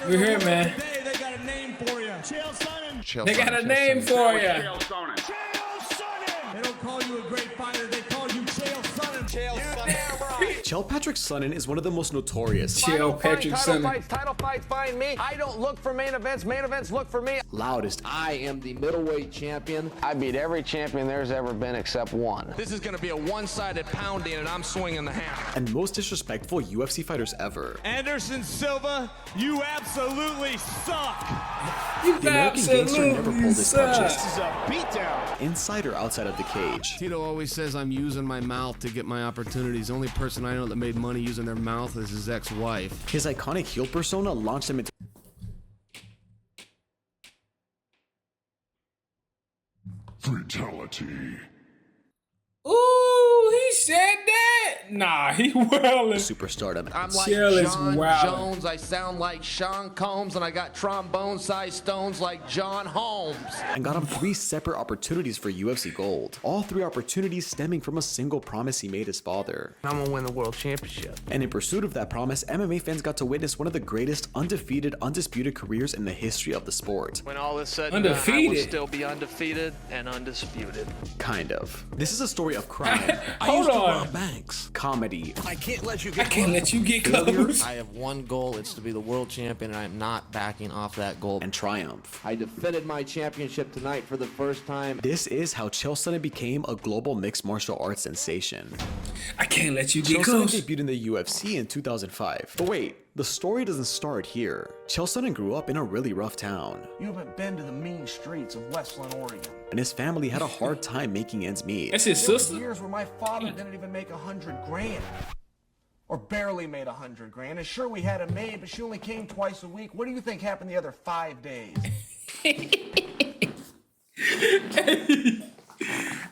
We're here, man. They got a name for you. Chael Sonnen. They got a name for you. Chael Sonnen. They don't call you a great fighter. They call you Chael Sonnen. Chael Sonnen. Chael Patrick Sonnen is one of the most notorious. Chael Patrick Sonnen. Title fights find me. I don't look for main events look for me. Loudest. I am the middleweight champion. I beat every champion there's ever been except one. This is going to be a one-sided pounding, and I'm swinging the hammer. And most disrespectful UFC fighters ever. Anderson Silva, you absolutely suck. You The American gangster never pulled his suck. punches. This is a beatdown. Inside or outside of the cage. Tito always says I'm using my mouth to get my opportunities. The only person I know that made money using their mouth is his ex-wife. His iconic heel persona launched him into Fatality. Ooh, he said that? Nah, he wildin'. superstardom. I'm like Chael is Jon wild. Jones. I sound like Sean Combs, and I got trombone-sized stones like John Holmes. And got him 3 separate opportunities for UFC gold. All 3 opportunities stemming from a single promise he made his father. I'm gonna win the world championship. And in pursuit of that promise, MMA fans got to witness one of the greatest undefeated, undisputed careers in the history of the sport. When all is said and done, I will Undefeated. still be undefeated and undisputed. Kind of. This is a story of crime, Hold on. Banks. comedy, I can't let you I get can't let you get close. I have one goal, it's to be the world champion, and I'm not backing off that goal. and triumph. I defended my championship tonight for the first time. This is how Chael Sonnen became a global mixed martial arts sensation. I can't let you Chael get Sonnen close. debuted in the UFC in 2005. But wait, the story doesn't start here. Chael Sonnen grew up in a really rough town, You haven't been to the mean streets of Westland, Oregon. and his family had a hard time making ends meet. That's his There were sister. years where my father didn't even make 100 grand. Or barely made 100 grand. And sure, we had a maid, but she only came twice a week. What do you think happened the other 5 days?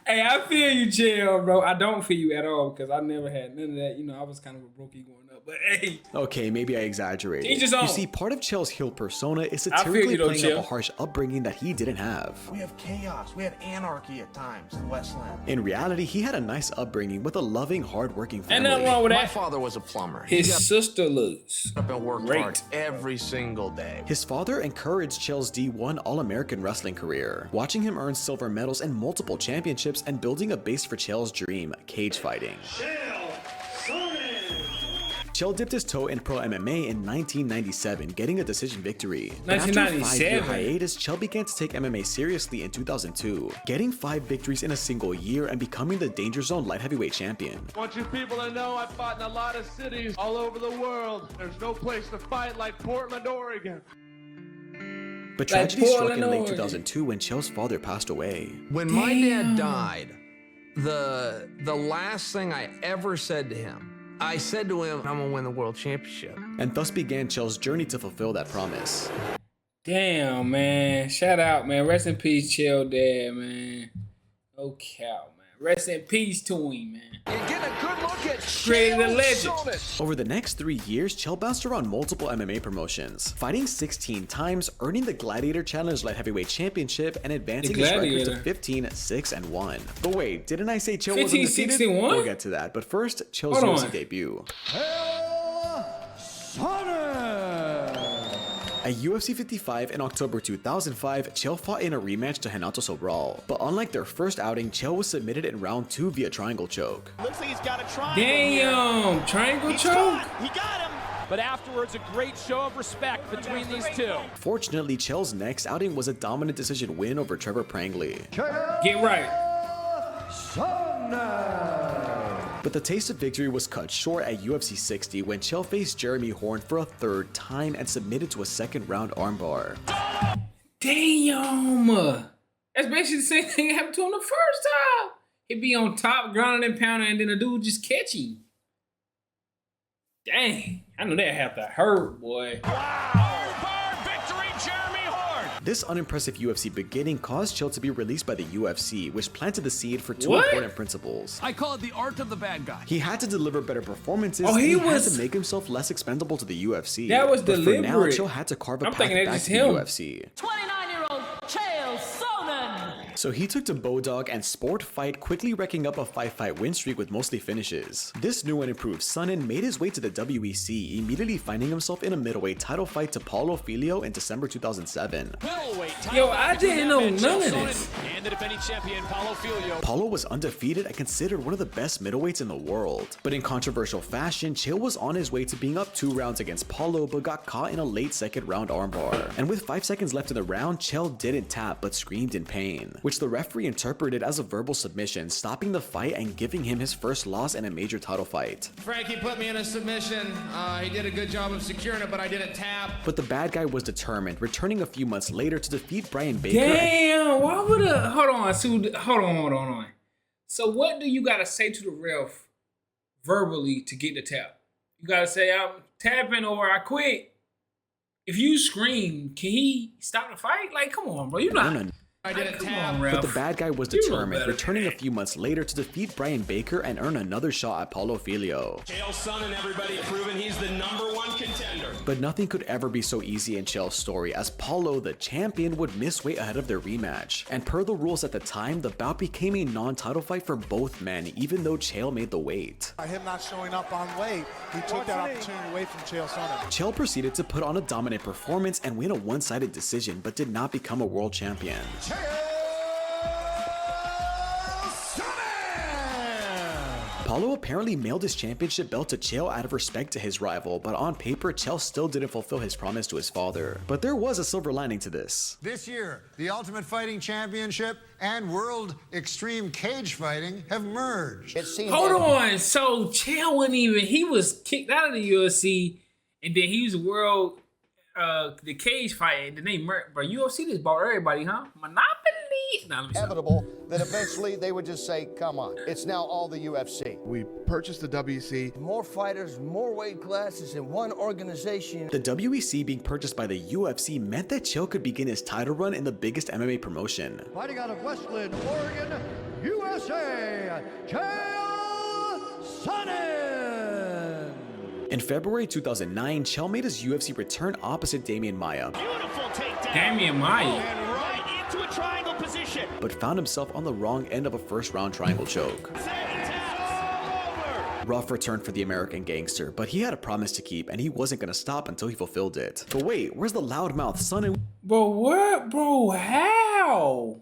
Hey, I feel you, Chael, bro. I don't feel you at all because I never had none of that. You know, I was kind of a brokey growing up. But hey, Okay, maybe I exaggerated. Each his own. You see, part of Chael's heel persona is feel satirically you though, playing up Chael. a harsh upbringing that he didn't have. We have chaos. We had anarchy at times in Westland. In reality, he had a nice upbringing with a loving, hardworking ain't family. nothing wrong with My that. father was a plumber. His sister looks Up and worked great. hard every single day. His father encouraged Chael's D1 All-American wrestling career, watching him earn silver medals and multiple championships and building a base for Chael's dream, cage fighting. Chael dipped his toe in pro MMA in 1997, getting a decision victory. But after a 5-year 1997. hiatus, Chael began to take MMA seriously in 2002, getting 5 victories in a single year and becoming the Danger Zone light heavyweight champion. I want you people to know I fought in a lot of cities all over the world. There's no place to fight like Portland, Oregon. But tragedy struck in Portland, late Oregon. 2002 when Chael's father passed away. When my dad died, the last thing I ever said to him, I said to him, I'm gonna win the world championship. And thus began Chael's journey to fulfill that promise. Damn, man. Shout out, man. Rest in peace, Chael dad, man. No cow, man. Rest in peace to him, man. You're getting a good look at Created a legend. Over the next 3 years, Chael bounced around multiple MMA promotions, fighting 16 times, earning the Gladiator Challenge Light Heavyweight Championship, and advancing his records to Gladiator. 15, 6, and 1. But wait, didn't I say Chael 15, was undefeated? 6, and 1? We'll get to that, but first, Chael's Hold UFC on. debut. Sonnen! At UFC 55 in October 2005, Chael fought in a rematch to Renato Sobral. But unlike their first outing, Chael was submitted in round 2 via triangle choke. Looks like he's got a triangle. Damn. Triangle choke. He got him! But afterwards, a great show of respect between these two. Fortunately, Chael's next outing was a dominant decision win over Trevor Prangley. Get right. But the taste of victory was cut short at UFC 60 when Chael faced Jeremy Horn for a 3rd time and submitted to a 2nd round armbar. Damn. That's basically the same thing that happened to him the first time. He'd be on top, grounding and pounding, and then a dude just catch him. Dang. I know that have to hurt, boy. This unimpressive UFC beginning caused Chael to be released by the UFC, which planted the seed for 2 What? important principles. I call it the art of the bad guy. He had to deliver better performances, Oh, and he he was- had to make himself less expendable to the UFC. That was but for now, deliberate. Chael had to carve a I'm path thinking back that's to just the him. UFC. 29-year-old Chael Sonnen. So he took to Bodog and Sport Fight, quickly wrecking up a 5-fight win streak with mostly finishes. This new and improved Sonnen made his way to the WEC, immediately finding himself in a middleweight title fight to Paulo Filho in December 2007. Yo, I didn't know none of this. And the defending champion, Paulo Filho. Paulo was undefeated and considered one of the best middleweights in the world. But in controversial fashion, Chael was on his way to being up 2 rounds against Paulo, but got caught in a late second round armbar. And with 5 seconds left in the round, Chael didn't tap but screamed in pain, which the referee interpreted as a verbal submission, stopping the fight and giving him his first loss in a major title fight. Frankie put me in a submission. He did a good job of securing it, but I didn't tap. But the bad guy was determined, returning a few months later to defeat Brian Baker. Damn, why would a hold on. So what do you gotta say to the ref verbally to get the tap? You gotta say I'm tapping or I quit. If you scream, can he stop the fight? Like, come on, bro. You're not. I didn't tap. But the bad guy was determined, returning a few months later to defeat Brian Baker and earn another shot at Paulo Filho. Chael Sonnen, everybody, proving he's the #1 contender. But nothing could ever be so easy in Chael's story, as Paulo, the champion, would miss weight ahead of their rematch. And per the rules at the time, the bout became a non-title fight for both men, even though Chael made the weight. By him not showing up on weight, he took that opportunity away from Chael Sonnen. Chael proceeded to put on a dominant performance and win a one-sided decision, but did not become a world champion. Paulo apparently mailed his championship belt to Chael out of respect to his rival, but on paper, Chael still didn't fulfill his promise to his father. But there was a silver lining to this. This year, the Ultimate Fighting Championship and World Extreme Cage Fighting have merged. Hold on, so Chael wasn't even, he was kicked out of the UFC, and then he was world, the cage fight, and then they merged. Bro, UFC just bought everybody, huh? Monopoly? Nah, Inevitable that eventually they would just say, come on, it's now all the UFC. We purchased the WEC. More fighters, more weight classes in one organization. The WEC being purchased by the UFC meant that Chael could begin his title run in the biggest MMA promotion. Fighting out of Westland, Oregon, USA, Chael Sonnen. In February 2009, Chael made his UFC return opposite Damian Maia. Beautiful takedown. Damian Maia. And right into a triangle position. But found himself on the wrong end of a first-round triangle choke. Rough return for the American gangster, but he had a promise to keep, and he wasn't gonna stop until he fulfilled it. But wait, where's the loudmouth Sonnen? Bro, what? Bro, how?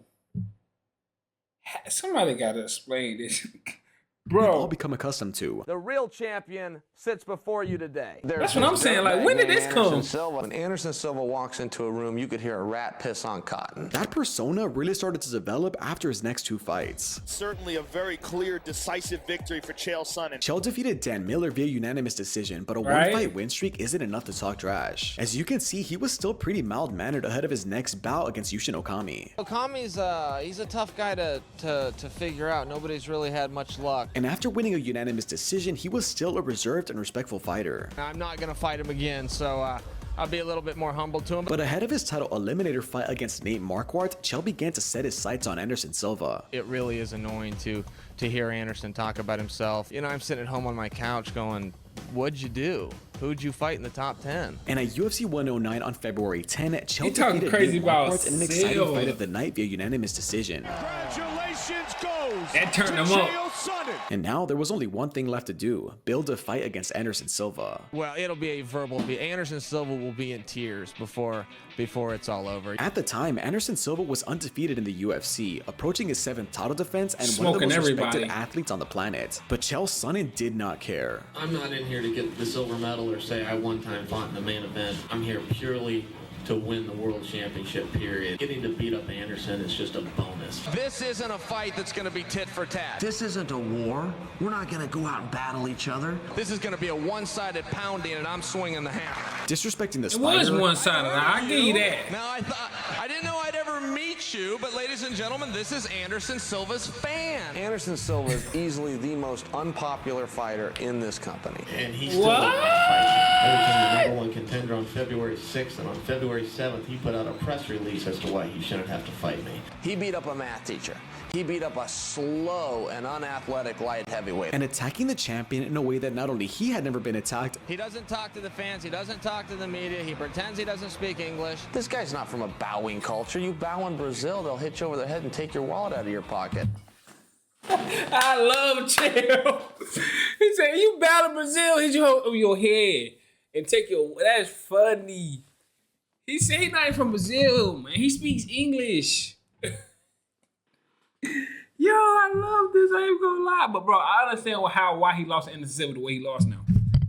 Somebody gotta explain this. We've all become accustomed to. The real champion sits before you today. That's what I'm saying. Like, when did this come? When Anderson Silva walks into a room, you could hear a rat piss on cotton. That persona really started to develop after his next 2 fights. Certainly a very clear, decisive victory for Chael Sonnen. Chael defeated Dan Miller via unanimous decision, but a one-fight win streak isn't enough to talk trash. As you can see, he was still pretty mild-mannered ahead of his next bout against Yushin Okami. Okami's he's a tough guy to figure out. Nobody's really had much luck. And after winning a unanimous decision, he was still a reserved and respectful fighter. I'm not gonna fight him again, so I'll be a little bit more humble to him. But ahead of his title eliminator fight against Nate Marquardt, Chael began to set his sights on Anderson Silva. It really is annoying to hear Anderson talk about himself. You know, I'm sitting at home on my couch going, what'd you do? Who'd you fight in the top 10? And at UFC 109 on February 10, Chael talking defeated crazy Nate about Marquardt in an exciting Silva. fight of the night via unanimous decision. Congratulations goes that turned to him Chael up. Sonnen. And now there was only one thing left to do: build a fight against Anderson Silva. Well, it'll be a verbal beat. Anderson Silva will be in tears before it's all over. At the time, Anderson Silva was undefeated in the UFC, approaching his 7th title defense and one of the Smoking most everybody. respected athletes on the planet. But Chael Sonnen did not care. I'm not in here to get the silver medal or say I one time fought in the main event. I'm here purely to win the world championship, period. Getting to beat up Anderson is just a bonus. This isn't a fight that's going to be tit for tat. This isn't a war. We're not going to go out and battle each other. This is going to be a one-sided pounding, and I'm swinging the hammer. Disrespecting this It fighter. was one-sided. I give you that. Now, I didn't know I'd ever meet you, but ladies and gentlemen, this is Anderson Silva's fan. Anderson Silva is easily the most unpopular fighter in this company. And he's still the #1 contender on February 6th, and on February 7th, he put out a press release as to why he shouldn't have to fight me. He beat up a math teacher. He beat up a slow and unathletic light heavyweight. And attacking the champion in a way that not only he had never been attacked. He doesn't talk to the fans. He doesn't talk to the media. He pretends he doesn't speak English. This guy's not from a bowing culture. You bow and in Brazil, they'll hit you over the head and take your wallet out of your pocket. I love Chael. He said, you battle Brazil, hit you over your head and take your... That's funny. He said he's not even from Brazil, man. He speaks English. Yo, I love this. I ain't gonna lie. But, bro, I understand why he lost Anderson Silva the way he lost now.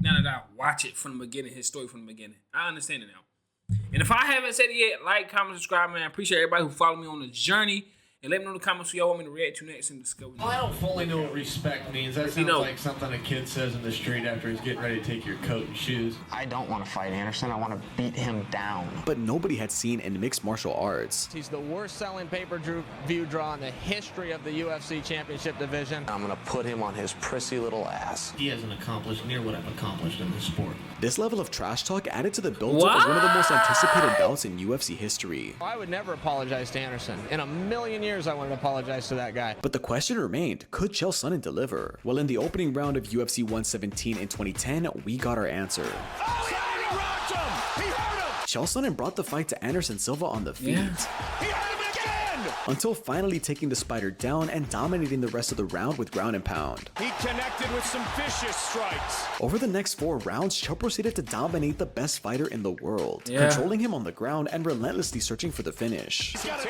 Now that I watch it from the beginning, his story from the beginning. I understand it now. And if I haven't said it yet, like, comment, subscribe, man. I appreciate everybody who followed me on the journey. And let me know in the comments who y'all want me to react to next and discover. Well, I don't fully know what respect means. That sounds like something a kid says in the street after he's getting ready to take your coat and shoes. I don't want to fight Anderson. I want to beat him down. But nobody had seen in mixed martial arts. He's the worst selling pay-per-view draw in the history of the UFC Championship division. I'm going to put him on his prissy little ass. He hasn't accomplished near what I've accomplished in this sport. This level of trash talk added to the build-up of one of the most anticipated bouts in UFC history. I would never apologize to Anderson. In a million years, I wouldn't apologize to that guy. But the question remained, could Chael Sonnen deliver? Well, in the opening round of UFC 117 in 2010, we got our answer. Oh, yeah, he rocked him! He hurt him! Chael Sonnen brought the fight to Anderson Silva on the feet. Yeah. He hurt him again! Until finally taking the Spider down and dominating the rest of the round with ground and pound. He connected with some vicious strikes. Over the next 4 rounds, Chael proceeded to dominate the best fighter in the world, controlling him on the ground and relentlessly searching for the finish. He's got to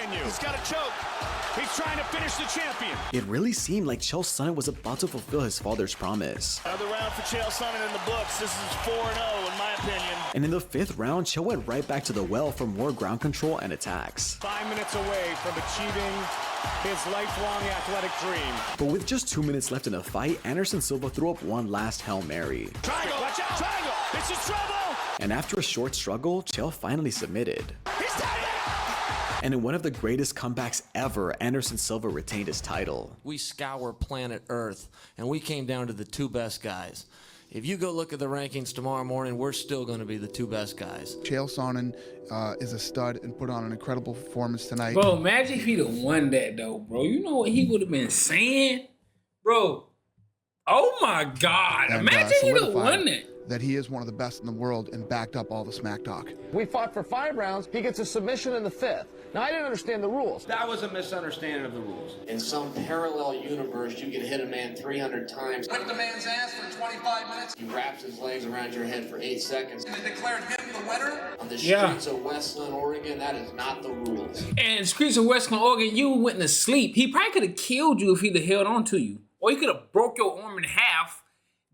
choke. He's trying to finish the champion. It really seemed like Chael Sonnen was about to fulfill his father's promise. Another round for Chael Sonnen in the books. This is 4-0 in my opinion. And in the 5th round, Chael went right back to the well for more ground control and attacks. 5 minutes away from achieving his lifelong athletic dream. But with just 2 minutes left in the fight, Anderson Silva threw up one last Hail Mary. Triangle, watch out, triangle, this is trouble! And after a short struggle, Chael finally submitted. He's dead! And in one of the greatest comebacks ever, Anderson Silva retained his title. We scour planet Earth, and we came down to the 2 best guys. If you go look at the rankings tomorrow morning, we're still going to be the 2 best guys. Chael Sonnen is a stud and put on an incredible performance tonight. Bro, imagine if he'd have won that, though, bro. You know what he would have been saying? Bro, oh my God. And, imagine he'd have won that. That he is one of the best in the world and backed up all the smack talk. We fought for 5 rounds. He gets a submission in the 5th. Now, I didn't understand the rules. That was a misunderstanding of the rules. In some parallel universe, you could hit a man 300 times. Whipped the man's ass for 25 minutes. He wraps his legs around your head for 8 seconds. And they declared him the winner. On the streets of Westland, Oregon, that is not the rules. And streets of Westland, Oregon, you went to sleep. He probably could have killed you if he'd have held on to you. Or he could have broke your arm in half,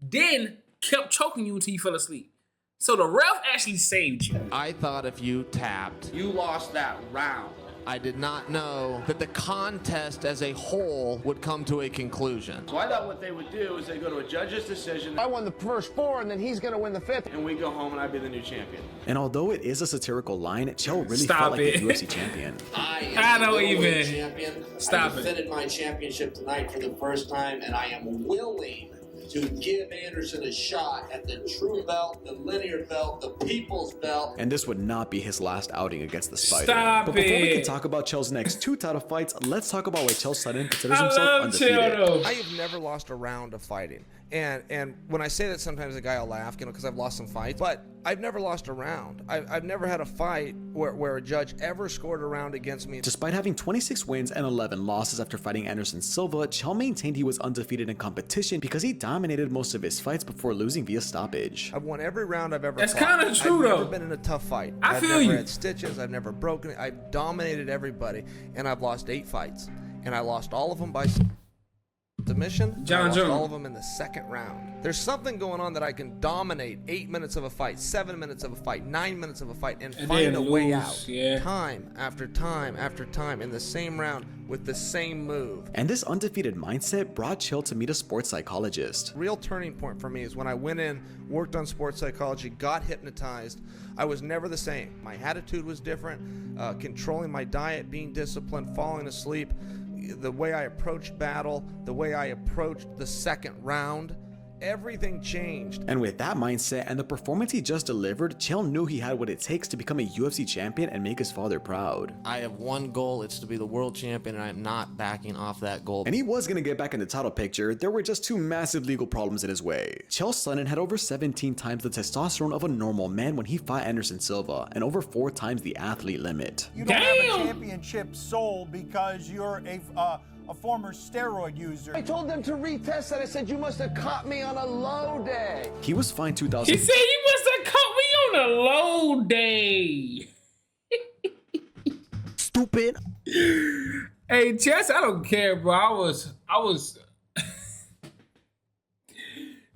then kept choking you until you fell asleep. So the ref actually saved you. I thought if you tapped, You lost that round. I did not know that the contest as a whole would come to a conclusion. So I thought what they would do is they go to a judge's decision. I won the first 4, and then he's going to win the 5th. And we go home and I'd be the new champion. And although it is a satirical line, Chael really felt like the UFC champion. I don't even. Champion. Stop I defended my championship tonight for the first time, and I am willing to give Anderson a shot at the true belt, the linear belt, the people's belt. And this would not be his last outing against the Spider. Stop but before we it. can talk about Chael's next 2 title fights, let's talk about why Chael Sonnen considers I himself love undefeated. Chael, though. I have never lost a round of fighting. And when I say that, sometimes a guy will laugh, because I've lost some fights. But I've never lost a round. I've never had a fight where a judge ever scored a round against me. Despite having 26 wins and 11 losses after fighting Anderson Silva, Chael maintained he was undefeated in competition because he dominated most of his fights before losing via stoppage. I've won every round I've ever That's fought. kind of true, I've though. never been in a tough fight. I feel I've you. never had stitches. I've never broken it. I've dominated everybody, and I've lost 8 fights, and I lost all of them by submission. Jon I lost Jones. all of them in the 2nd round. There's something going on that I can dominate 8 minutes of a fight, 7 minutes of a fight, 9 minutes of a fight, and find a way out. Yeah. Time after time after time in the same round with the same move. And this undefeated mindset brought Chael to meet a sports psychologist. Real turning point for me is when I went in, worked on sports psychology, got hypnotized. I was never the same. My attitude was different, controlling my diet, being disciplined, falling asleep, the way I approached battle, the way I approached the 2nd round. everything changed. And with that mindset and the performance he just delivered, Chael knew he had what it takes to become a UFC champion and make his father proud. I have one goal, it's to be the world champion, and I'm not backing off that goal. And he was gonna get back in the title picture, there were just two massive legal problems in his way. Chael Sonnen had over 17 times the testosterone of a normal man when he fought Anderson Silva, and over 4 times the athlete limit. You don't have a championship sold because you're a former steroid user. I told them to retest that. I said, you must have caught me on a low day. He was fined $2,000. He said you must have caught me on a low day. Stupid. Hey, Chess, I don't care, bro. I was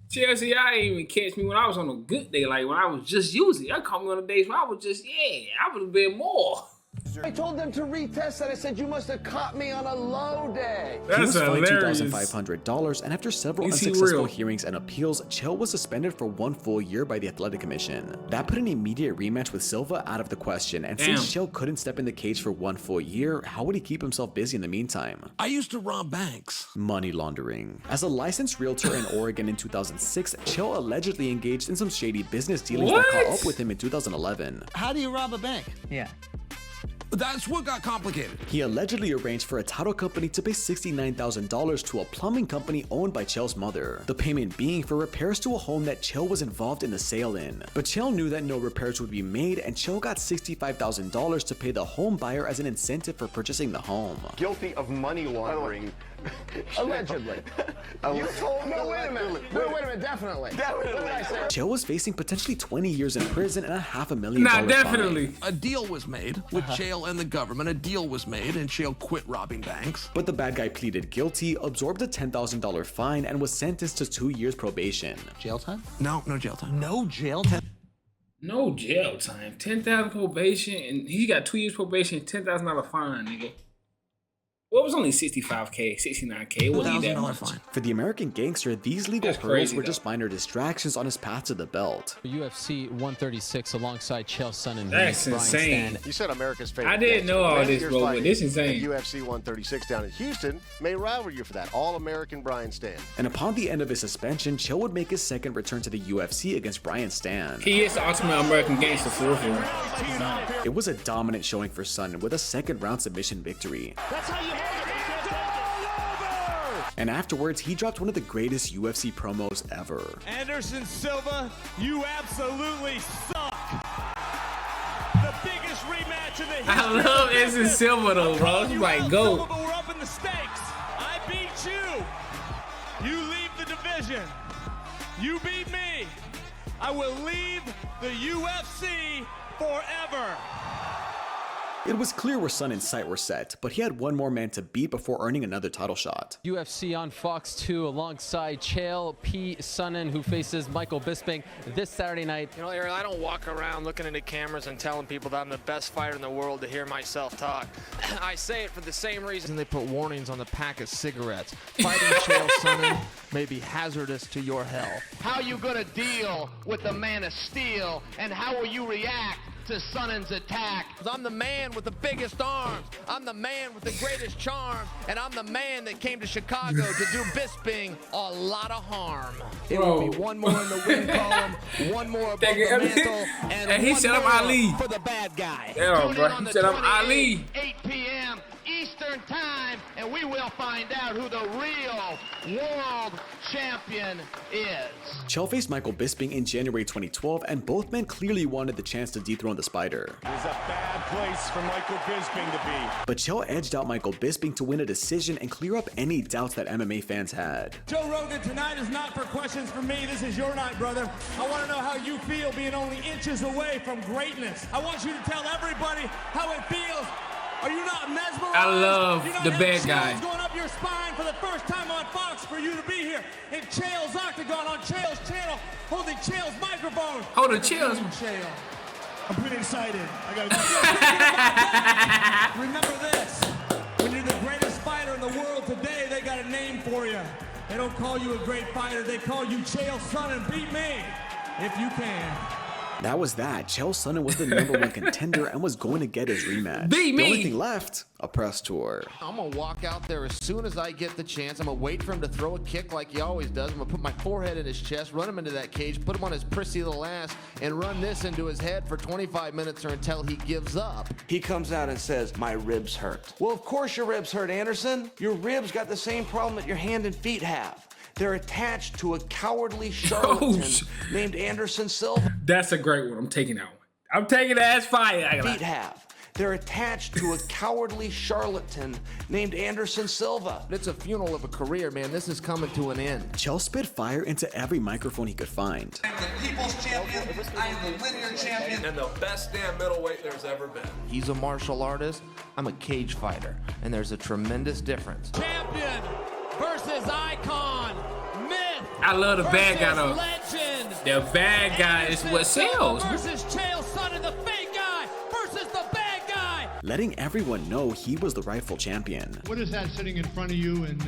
Chelsea, I didn't even catch me when I was on a good day, like when I was just using. I caught me on the days where I was just, I would have been more. I told them to retest that. I said, you must have caught me on a low day. He was fined $2,500, and after several unsuccessful hearings and appeals, Chael was suspended for 1 full year by the Athletic Commission. That put an immediate rematch with Silva out of the question, and since Chael couldn't step in the cage for 1 full year, how would he keep himself busy in the meantime? I used to rob banks. Money laundering. As a licensed realtor in Oregon in 2006, Chael allegedly engaged in some shady business dealings that caught up with him in 2011. How do you rob a bank? Yeah. That's what got complicated. He allegedly arranged for a title company to pay $69,000 to a plumbing company owned by Chael's mother, the payment being for repairs to a home that Chael was involved in the sale in. But Chael knew that no repairs would be made, and Chael got $65,000 to pay the home buyer as an incentive for purchasing the home. Guilty of money laundering. Allegedly. You told me. No, wait a minute. No, wait a minute. Definitely. What did I say? Chael was facing potentially 20 years in prison and a $500,000 Nah, definitely. A deal was made with Chael and the government. A deal was made, and Chael quit robbing banks. But the bad guy pleaded guilty, absorbed a $10,000 fine, and was sentenced to 2 years probation. Jail time? No jail time. No jail time. No jail time. 10,000 probation, and he got 2 years probation, $10,000 fine, nigga. Well, it was only $65K, $69K. It wasn't that much. Fine. For the American gangster, these legal hurdles were just minor distractions on his path to the belt. UFC 136 alongside Chael Sonnen. That's insane. You said America's favorite. I didn't know all this, bro, but this is insane. UFC 136 down in Houston may rival you for that All-American Brian Stann. And upon the end of his suspension, Chael would make his second return to the UFC against Brian Stann. He is the ultimate American gangster for real. It was a dominant showing for Sonnen with a second-round submission victory. That's how you And afterwards, he dropped one of the greatest UFC promos ever. Anderson Silva, you absolutely suck. The biggest rematch in the history. I love Anderson Silva though, bro. It's like, go. But we're up in the stakes. I beat you. You leave the division. You beat me. I will leave the UFC forever. It was clear where Sonnen's sights were set, but he had one more man to beat before earning another title shot. UFC on Fox 2 alongside Chael P. Sonnen, who faces Michael Bisping this Saturday night. You know, Aaron, I don't walk around looking into cameras and telling people that I'm the best fighter in the world to hear myself talk. I say it for the same reason They put warnings on the pack of cigarettes. Fighting Chael Sonnen may be hazardous to your health. How you gonna deal with the man of steel, and how will you react to Sonnen's attack? I'm the man with the biggest arms. I'm the man with the greatest charm. And I'm the man that came to Chicago to do Bisping a lot of harm. It will be one more in the win column, one more above the mantle, and he one set up more Ali for the bad guy. Yeah, bro. He set up Ali. 8 p.m. Eastern Time, and we will find out who the real world champion is. Chael faced Michael Bisping in January 2012, and both men clearly wanted the chance to dethrone the Spider. It is a bad place for Michael Bisping to be. But Chael edged out Michael Bisping to win a decision and clear up any doubts that MMA fans had. Joe Rogan, tonight is not for questions from me. This is your night, brother. I want to know how you feel being only inches away from greatness. I want you to tell everybody how it feels. Are you not mesmerized? I love the bad guy. Going up your spine for the first time on Fox for you to be here in Chael's Octagon on Chael's channel, holding Chael's microphone. Holding Chael's. Chael. I'm pretty excited. I gotta remember this. When you're the greatest fighter in the world today, they got a name for you. They don't call you a great fighter. They call you Chael Sonnen. Beat me if you can. That was that. Chael Sonnen was the #1 contender and was going to get his rematch. Beat the me. only thing left, a press tour. I'm going to walk out there as soon as I get the chance. I'm going to wait for him to throw a kick like he always does. I'm going to put my forehead in his chest, run him into that cage, put him on his prissy little ass, and run this into his head for 25 minutes or until he gives up. He comes out and says, my ribs hurt. Well, of course your ribs hurt, Anderson. Your ribs got the same problem that your hand and feet have. They're attached to a cowardly charlatan named Anderson Silva. That's a great one. I'm taking that one. I'm taking that as fire. Feet have. They're attached to a cowardly charlatan named Anderson Silva. It's a funeral of a career, man. This is coming to an end. Chael spit fire into every microphone he could find. I'm the people's champion, I am the linear champion, and the best damn middleweight there's ever been. He's a martial artist. I'm a cage fighter, and there's a tremendous difference. Champion versus icon, myth. I love the bad guy though. Legend. The bad guy is what sells. Versus Chael Sonnen, the fake guy versus the bad guy. Letting everyone know he was the rightful champion. What is that sitting in front of you, and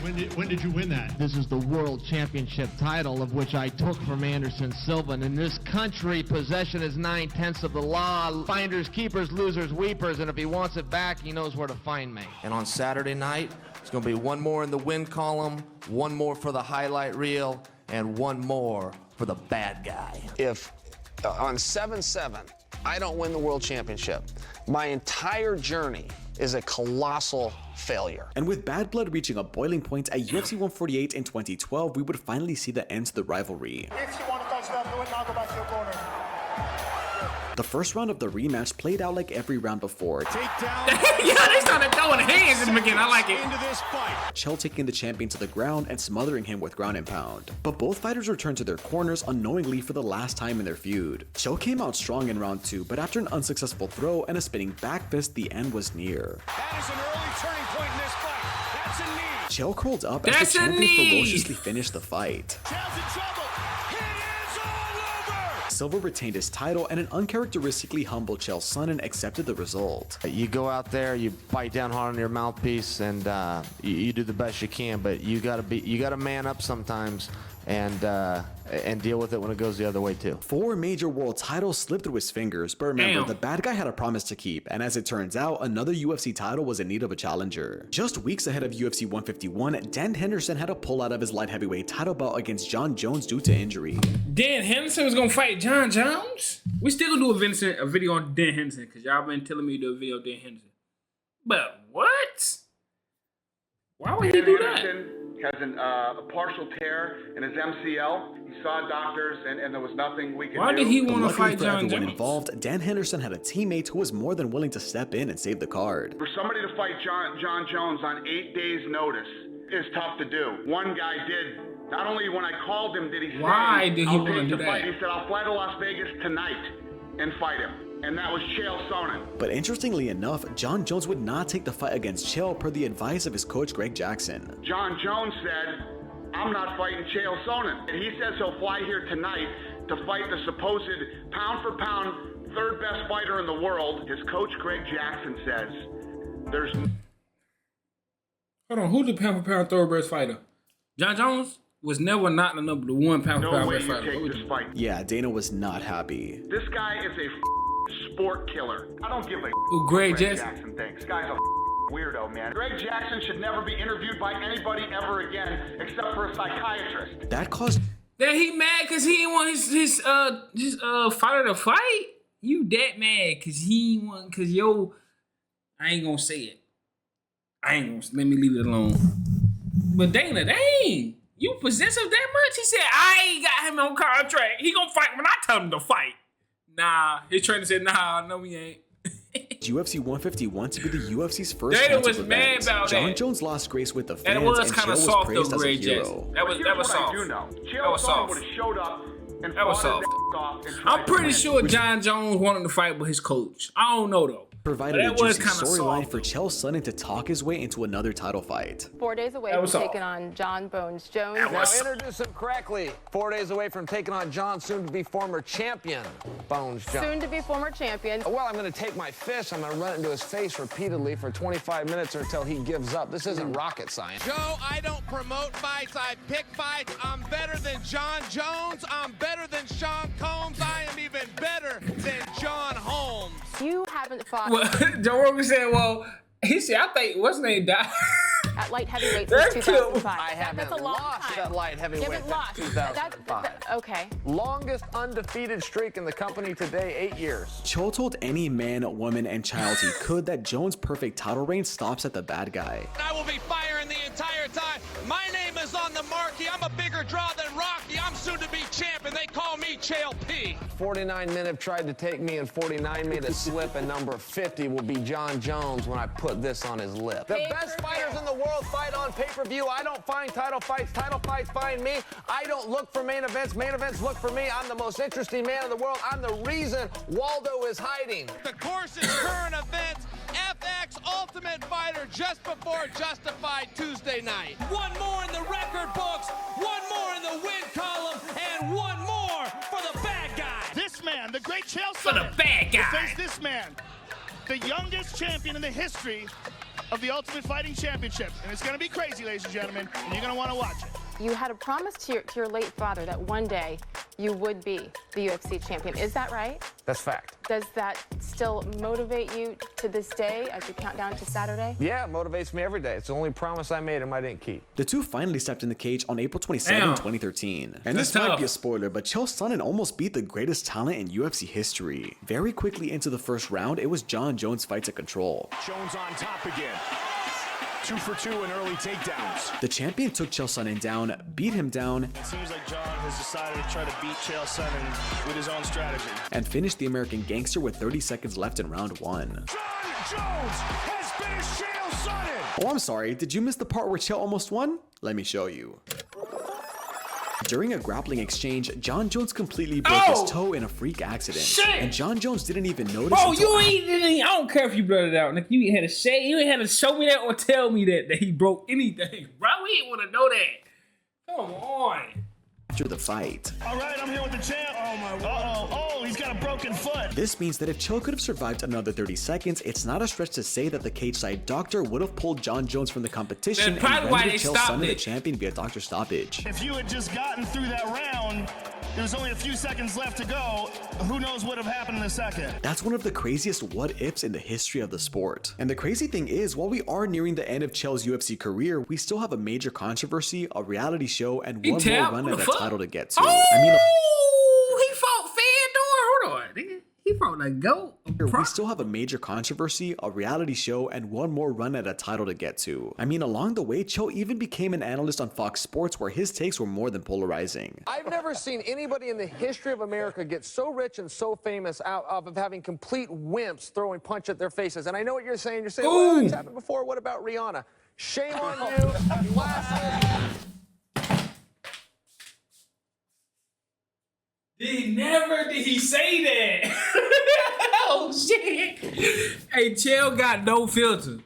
when did you win that? This is the World Championship title, of which I took from Anderson Silva. And in this country, possession is 9/10 of the law. Finders, keepers, losers, weepers. And if he wants it back, he knows where to find me. And on Saturday night, it's going to be one more in the win column, one more for the highlight reel, and one more for the bad guy. If on 7-7, I don't win the World Championship, my entire journey is a colossal failure. And with Bad Blood reaching a boiling point at UFC 148 in 2012, we would finally see the end to the rivalry. If you want to touch that, do it now, go back to your corner. The first round of the rematch played out like every round before. Yeah, they started throwing hands in the beginning. I like it. Into this fight. Chael taking the champion to the ground and smothering him with ground and pound. But both fighters returned to their corners unknowingly for the last time in their feud. Chael came out strong in round 2, but after an unsuccessful throw and a spinning back fist, the end was near. That is an early turning point in this fight. That's a knee. Chael curled up as the champion ferociously finished the fight. Chael's in trouble. It is all over. Silva retained his title, and an uncharacteristically humble Chael Sonnen accepted the result. You go out there, you bite down hard on your mouthpiece, and you do the best you can. But you gotta man up sometimes, and deal with it when it goes the other way too. 4 major world titles slipped through his fingers, but remember, the bad guy had a promise to keep, and as it turns out, another UFC title was in need of a challenger. Just weeks ahead of UFC 151, Dan Henderson had to pull out of his light heavyweight title bout against Jon Jones due to injury. Dan Henderson was gonna fight Jon Jones? We still gonna do a video on Dan Henderson, because y'all been telling me to do a video on Dan Henderson. But what? Why would he do that? Has a partial tear in his MCL. He saw doctors, and there was nothing we could do. Why did he want to fight for Jon everyone Jones? involved, Dan Henderson had a teammate who was more than willing to step in and save the card. For somebody to fight Jon Jones on 8 days' notice is tough to do. One guy did. Not only when I called him did he say, Why did he I'll want to take do the that? fight. He said, I'll fly to Las Vegas tonight and fight him. And that was Chael Sonnen. But interestingly enough, Jon Jones would not take the fight against Chael per the advice of his coach Greg Jackson. Jon Jones said, I'm not fighting Chael Sonnen. And he says he'll fly here tonight to fight the supposed pound-for-pound third best fighter in the world. His coach Greg Jackson says, there's... Hold on, who's the pound-for-pound third best fighter? Jon Jones was never not the number 1 pound-for-pound best fighter. No way you take this fight. Yeah, Dana was not happy. This guy is a sport killer. I don't give a Who Greg Jackson thinks. This guy's a weirdo, man. Greg Jackson should never be interviewed by anybody ever again except for a psychiatrist. That caused... That he mad because he didn't want his fighter to fight? You that mad because he ain't want, because I ain't gonna say it. Let me leave it alone. But Dana, dang, you possessive that much? He said, I ain't got him on contract. He gonna fight when I tell him to fight. Nah, his trainer said, nah, no he ain't. UFC 151 to be the UFC's first Dana championship was mad event. about Jon that. Jones lost grace with the fans, And it was kind of Chael soft was though, praised as a Greg hero. Jackson. That was soft. I do know. That Chael was Sonnen soft. would have showed up and That was fought his soft. ass off and tried I'm to pretty win. sure Jon Jones wanted to fight with his coach. I don't know though. provided a juicy storyline for Chael Sonnen to talk his way into another title fight. 4 days away from taking on Jon Bones Jones. Now introduce him correctly. 4 days away from taking on Jon, soon-to-be former champion, Bones Jones. Soon-to-be former champion. Well, I'm going to take my fist, I'm going to run it into his face repeatedly for 25 minutes or until he gives up. This isn't rocket science. Joe, I don't promote fights, I pick fights. I'm better than Jon Jones. I'm better than Sean Combs. I am even better than John Holmes. You haven't fought. Well, Joe Rogan said, well, he said, I think, what's his name died? At light heavyweight since 2005. I haven't lost at light heavyweight since 2005. Okay. Longest undefeated streak in the company today, 8 years. Chael told any man, woman, and child he could that Jones' perfect title reign stops at the bad guy. I will be firing the entire time. My name is on the marquee. I'm a bigger draw than Rocky. I'm soon to be champ, and they call me Chael P. 49 men have tried to take me, and 49 made a slip, and number 50 will be Jon Jones when I put this on his lip. The best fighters in the world fight on pay-per-view. I don't find title fights find me. I don't look for main events look for me. I'm the most interesting man in the world. I'm the reason Waldo is hiding. The course is current events. FX Ultimate Fighter just before Justified Tuesday night. One more in the record books, one more in the win column, and one more for the bad guy. This man, the great Chael Sonnen, for the bad guy, will face this man, the youngest champion in the history of the Ultimate Fighting Championship. And it's going to be crazy, ladies and gentlemen, and you're going to want to watch it. You had a promise to your late father that one day you would be the UFC champion. Is that right? That's fact. Does that still motivate you to this day as you count down to Saturday? Yeah, it motivates me every day. It's the only promise I made him I didn't keep. The two finally stepped in the cage on April 27, 2013. And this might be a spoiler, but Chael Sonnen almost beat the greatest talent in UFC history. Very quickly into the first round, it was Jon Jones' fight to control. Jones on top again. 2 for 2 in early takedowns. The champion took Chael Sonnen down, beat him down. It seems like Jon has decided to try to beat Chael Sonnen with his own strategy. And finished the American gangster with 30 seconds left in round 1. Jon Jones has finished Chael Sonnen. Oh, I'm sorry. Did you miss the part where Chael almost won? Let me show you. During a grappling exchange, Jon Jones completely broke his toe in a freak accident. Shit. And Jon Jones didn't even notice. Bro, you ain't, I don't care if you blurred it out. Like, you ain't had to say, you ain't had to show me that or tell me that he broke anything. Bro, we ain't want to know that. Come on. After the fight. All right, I'm here with the champ. Oh my God. Oh, he's got a broken foot. This means that if Chael could have survived another 30 seconds, it's not a stretch to say that the cage-side doctor would have pulled Jon Jones from the competition and rendered Chael Sonnen the champion via doctor stoppage. If you had just gotten through that round, there was only a few seconds left to go. Who knows what would have happened in a second? That's one of the craziest what-ifs in the history of the sport. And the crazy thing is, while we are nearing the end of Chael's UFC career, we still have a major controversy, a reality show, and one more run at a title to get to. I mean, he fought Fedor. Hold on, nigga. He fought like GOAT. We still have a major controversy, a reality show, and one more run at a title to get to. I mean, along the way, Chael even became an analyst on Fox Sports where his takes were more than polarizing. I've never seen anybody in the history of America get so rich and so famous out of having complete wimps throwing punch at their faces. And I know what you're saying. You're saying, well, it's happened before. What about Rihanna? Shame on you. Never did he say that. Oh, shit. Hey, Chael got no filter.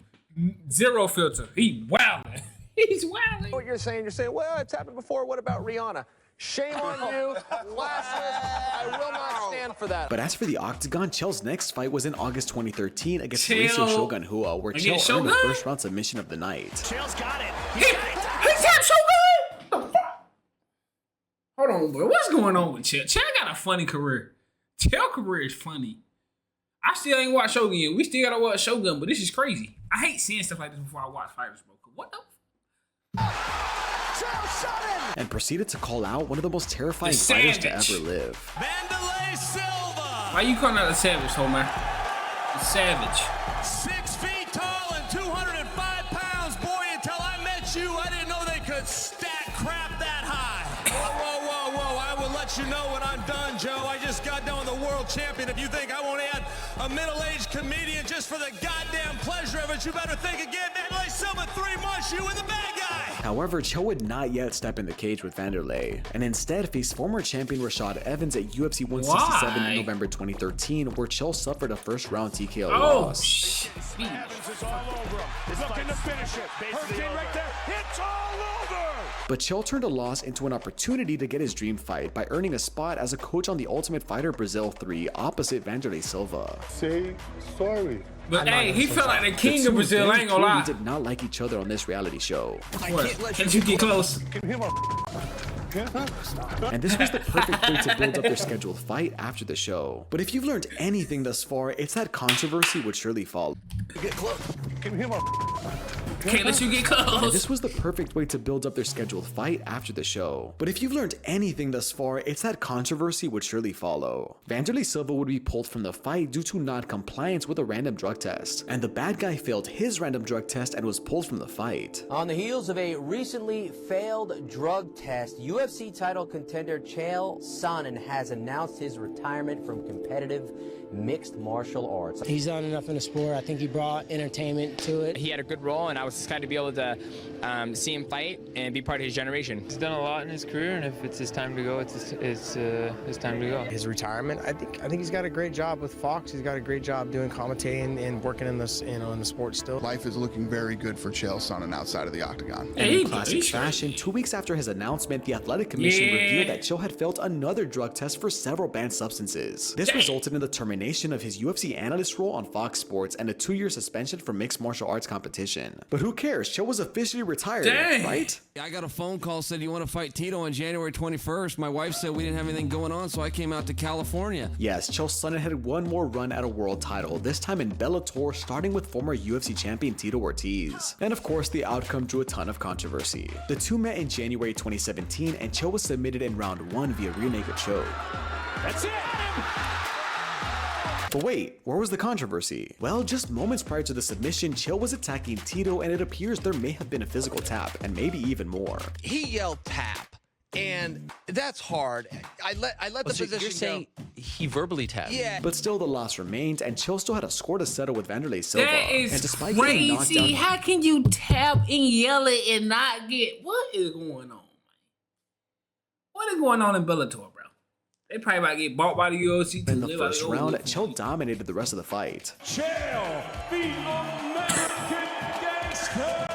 Zero filter. He wildin'. He's wildin'. What you're saying, well, it's happened before. What about Rihanna? Shame on you. I will not stand for that. But as for the Octagon, Chael's next fight was in August 2013 against Mauricio Shogun Hua, where Chael earned the first round submission of the night. Chael's got it. He's got Shogun. Hold on, bro. What's going on with Chael? Chael got a funny career. Chael's career is funny. I still ain't watched Shogun yet. We still gotta watch Shogun, but this is crazy. I hate seeing stuff like this before I watch fighters, bro. What the? And proceeded to call out one of the most terrifying fighters to ever live. Anderson Silva. Why you calling out a savage, homie? A savage. 6 feet tall and 205 pounds. Boy, until I met you, I didn't know they could stack crap that high. Whoa. I will let you know when I'm done, Joe. I just got done with the world champion. If you think I won't add a middle-aged comedian just for the goddamn pleasure of it, you better think again. Anderson Silva, 3 months, you were the bad guy. However, Chael would not yet step in the cage with Vanderlei, and instead faced former champion Rashad Evans at UFC 167 in November 2013, where Chael suffered a first-round TKO loss. Evans is all over him. He's looking to finish it. Hurricane right there. It's all over. But Chael turned a loss into an opportunity to get his dream fight by earning a spot as a coach on The Ultimate Fighter Brazil 3 opposite Anderson Silva. Say sorry. But hey, he felt like the king of Brazil, I ain't gonna lie. They did not like each other on this reality show. Can't you get close? And this was the perfect way to build up their scheduled fight after the show. But if you've learned anything thus far, it's that controversy would surely follow. Get close. Can't let you get close. And this was the perfect way to build up their scheduled fight after the show. But if you've learned anything thus far, it's that controversy would surely follow. Anderson Silva would be pulled from the fight due to non-compliance with a random drug test. And the bad guy failed his random drug test and was pulled from the fight. On the heels of a recently failed drug test, UFC title contender Chael Sonnen has announced his retirement from competitive mixed martial arts. He's done enough in the sport. I think he brought entertainment to it. He had a good role, and I was excited to be able to see him fight and be part of his generation. He's done a lot in his career, and if it's his time to go, it's his time to go. His retirement, I think he's got a great job with Fox. He's got a great job doing commentating and working in this, in the sport still. Life is looking very good for Chael Sonnen outside of the octagon. And in classic fashion, 2 weeks after his announcement, the Athletic Commission revealed that Chael had failed another drug test for several banned substances. This resulted in the termination of his UFC analyst role on Fox Sports and a 2-year suspension from mixed martial arts competition. But who cares? Chael was officially retired, right? I got a phone call, said, you want to fight Tito on January 21st? My wife said we didn't have anything going on, so I came out to California. Yes, Chael Sonnen had one more run at a world title, this time in Bellator, starting with former UFC champion Tito Ortiz. And of course, the outcome drew a ton of controversy. The two met in January 2017, and Chael was submitted in round 1 via rear naked choke. That's it. But wait, where was the controversy? Well, just moments prior to the submission, Chael was attacking Tito, and it appears there may have been a physical tap, and maybe even more. He yelled tap, and that's hard. I let the position you're saying he verbally tapped. Yeah. But still, the loss remained, and Chael still had a score to settle with Anderson Silva. That is and despite getting knocked crazy. down, How can you tap and yell it and not get? What is going on? What is going on in Bellator, bro? They probably about to get bought by the UFC. In the first round, Chael dominated the rest of the fight. Chael, the American Gangster,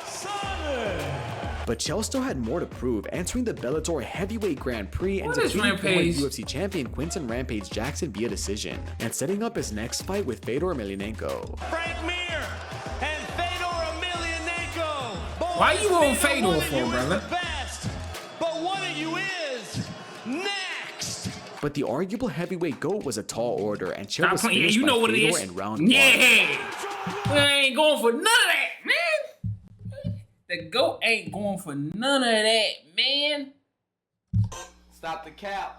Sonnen. But Chael still had more to prove, entering the Bellator Heavyweight Grand Prix and defeating former UFC champion Quinton Rampage Jackson via decision, and setting up his next fight with Fedor Emelianenko. Frank Mir and Fedor Emelianenko. Boys, why you on Fedor for, brother? But one of you is next. But the arguable heavyweight GOAT was a tall order, and Chael was finished you know by what Fedor it is. in round 1. We ain't going for none of that, man. The GOAT ain't going for none of that, man. Stop the cap.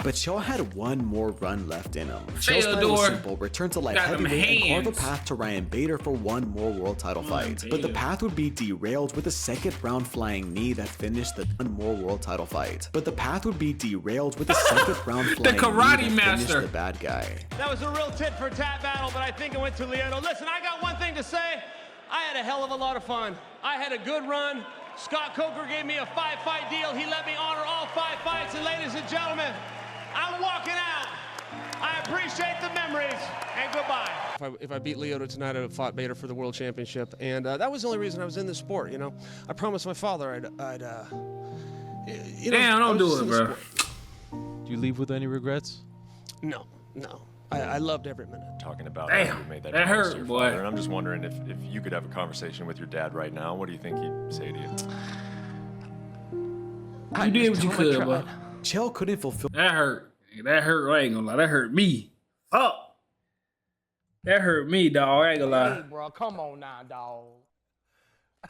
But Chael had one more run left in him. Chael's plan was simple: return to light heavyweight and carve a path to Ryan Bader for one more world title fight. But the path would be derailed with a second round flying knee that finished the one more world title fight. The karate master, the bad guy. That was a real tit for tat battle, but I think it went to Leandro. Listen, I got one thing to say. I had a hell of a lot of fun. I had a good run. Scott Coker gave me a 5-fight deal. He let me honor all 5 fights. And ladies and gentlemen, I'm walking out. I appreciate the memories, and goodbye. If I beat Lyoto tonight, I'd have fought Bader for the world championship. And that was the only reason I was in this sport, you know. I promised my father I'd you know, damn, don't do it, bro. Do you leave with any regrets? No. I loved every minute. Talking about damn, how you made that hurt, to your boy. father, and I'm just wondering if you could have a conversation with your dad right now, what do you think he'd say to you? You did what you could, bro. Chael couldn't fulfill. That hurt. That hurt. I ain't gonna lie. That hurt me. Oh, that hurt me, dog. I ain't gonna lie. Hey, bro, come on now, dog.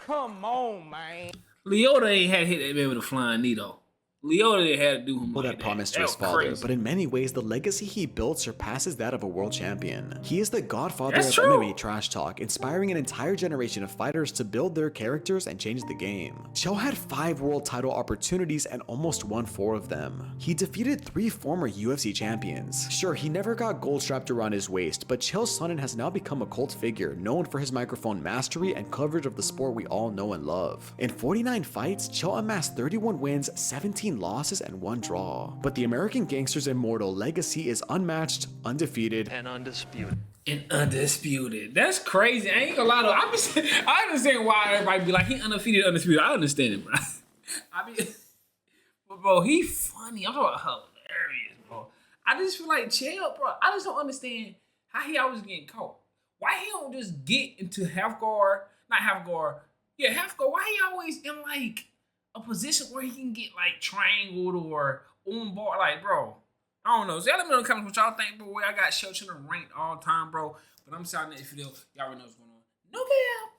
Come on, man. Lyoto ain't had hit that man with a flying knee, though. Leota had to do him Well, like that promise to That his was father, crazy. but in many ways, the legacy he built surpasses that of a world champion. He is the godfather That's of true. MMA trash talk, inspiring an entire generation of fighters to build their characters and change the game. Chael had 5 world title opportunities and almost won 4 of them. He defeated 3 former UFC champions. Sure, he never got gold strapped around his waist, but Chael Sonnen has now become a cult figure, known for his microphone mastery and coverage of the sport we all know and love. In 49 fights, Chael amassed 31 wins, 17 losses, and 1 draw. But the American Gangster's immortal legacy is unmatched, undefeated, and undisputed. And undisputed. That's crazy. I ain't gonna lie to you. I understand why everybody be like, he undefeated, undisputed. I understand it, bro. But bro, he funny. I'm talking hilarious, bro. I just feel like Chael, bro. I just don't understand how he always getting caught. Why he don't just get into half guard? Half guard. Why he always in like a position where he can get like triangled or on bar? Like, bro, I don't know. So y'all let me know in the comments what y'all think, bro. I got Chael Sonnen ranked all time, bro. But I'm signing this video. Y'all already know what's going on. No cap.